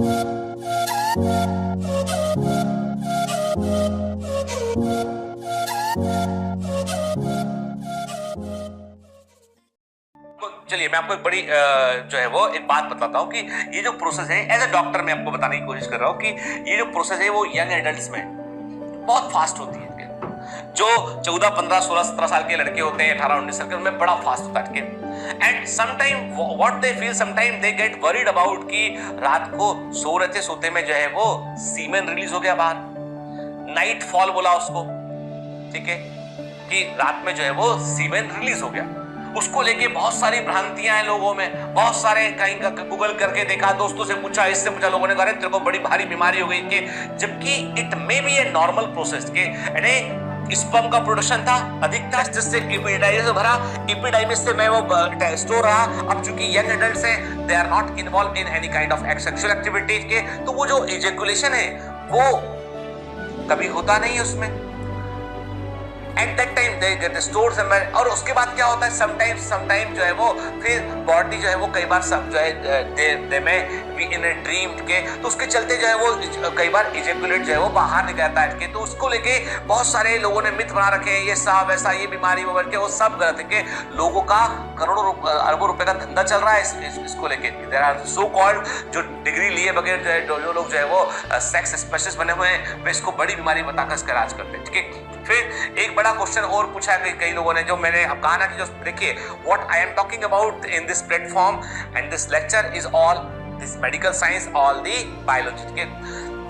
चलिए मैं आपको एक बड़ी जो है वो एक बात बताता हूँ कि ये जो प्रोसेस है, एज ए डॉक्टर मैं आपको बताने की कोशिश कर रहा हूँ कि ये जो प्रोसेस है वो यंग एडल्ट्स में बहुत फास्ट होती है। जो 14, 15, 16, 17 साल के लड़के होते हैं, 18, 19 साल के, उनमें बड़ा फास्ट होता है। And sometime what they feel, sometime they get worried about कि रात को सो रहे थे, सोते में जो है वो सीमेन रिलीज हो गया बाहर, नाइट फॉल बोला उसको, ठीक है, कि रात में जो है वो सीमेन रिलीज हो गया। उसको लेके बहुत सारी भ्रांतियां हैं लोगों में, बहुत सारे कहीं का गूगल करके देखा, दोस्तों से पूछा, इससे पूछा, लोगों ने कहा तेरे को बड़ी भारी बीमारी हो गई कि जबकि it may be a normal process के स्पर्म का प्रोडक्शन था अधिक था, जिससे एपिडाइमिस से भरा, एपिडाइमिस से मैं वो स्टोर रहा। अब चूंकि यंग एडल्ट्स हैं, they are not involve in any kind of sexual activities के, तो वो जो इजैकुलेशन है वो कभी होता नहीं है उसमें। At that time they get stored somewhere. और उसके बाद क्या होता है, समटाइम जो है वो फिर बॉडी जो है वो कई बार सब जो है दे में बी इन ए ड्रीम के, तो उसके चलते जो है वो कई बार इजैकुलेट जो है वो बाहर निकलता है के, तो उसको लेके बहुत सारे लोगों ने मिथ बना रखे हैं, ये सब ऐसा, ये बीमारी वो करके, वो सब गलत है कि लोगों का करोड़ों अरबों रुपए का धंधा चल रहा है इसको लेके। देयर आर सो कॉल्ड जो डिग्री लिए बगैर जो है जो लोग जो है वो सेक्स स्पेशलिस्ट बने हुए हैं, वे इसको बड़ी बीमारी बताकर इसका इलाज करते हैं, ठीक है। फिर एक बड़ा क्वेश्चन और पूछा है कई लोगों ने, जो मैंने अब कहा ना कि जो देखिए what I am talking about in this platform and this lecture is all this medical science, all the biology के।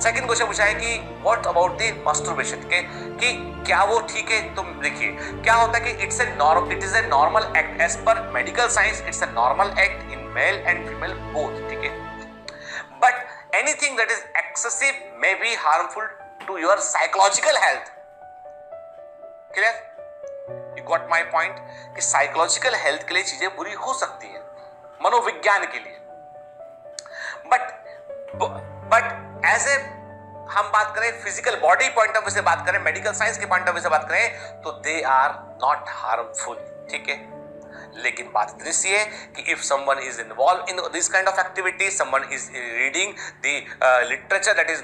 सेकंड क्वेश्चन पूछा है कि व्हाट अबाउट द मास्टरबेशन के, कि क्या वो ठीक है। तुम देखिए क्या होता है कि it is a normal act as per medical science, it's a normal act in male and female both, ठीक है। But anything that is excessive may be harmful to your psychological health. Clear, you got my point कि psychological health के लिए चीजें बुरी हो सकती हैं, मनोविज्ञान के लिए। बट एज ए हम बात करें physical body point of view से बात करें, मेडिकल साइंस के पॉइंट ऑफ व्यू से बात करें, तो दे आर नॉट हार्मफुल, ठीक है। लेकिन बात इतनी है कि if someone is involve in this kind of activity, someone is reading the literature that is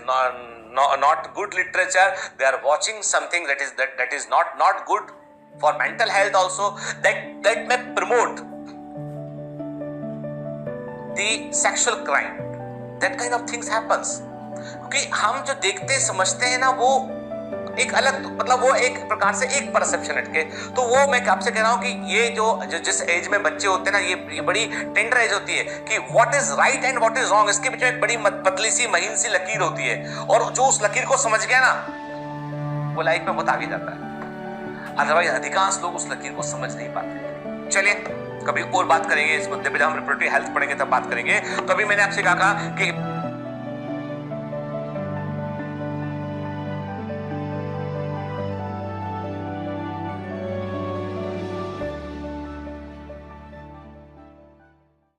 not good literature, they are watching something that is not good for mental health also, that may promote the sexual crime, that kind of things happens। क्योंकि हम जो देखते समझते हैं ना वो एक अलग, मतलब वो एक प्रकार से एक परसेप्शन हटके, तो वो मैं आपसे कह रहा हूं कि ये जो जिस एज में बच्चे होते हैं ना, ये बड़ी टेंडर एज होती है कि what is right and what is wrong, इसके बीच में एक बड़ी पतली सी महीन सी लकीर होती है, और जो उस लकीर को समझ गया ना वो लाइफ में बहुत आगे जाता है। अदरवाइज अधिकांश लोग उस लकीर को समझ नहीं पाते। चलिए कभी और बात करेंगे इस मुद्दे पे, जब हम रिप्रोडक्टिव हेल्थ पढ़ेंगे तब बात करेंगे। तो अभी मैंने आपसे कहा कि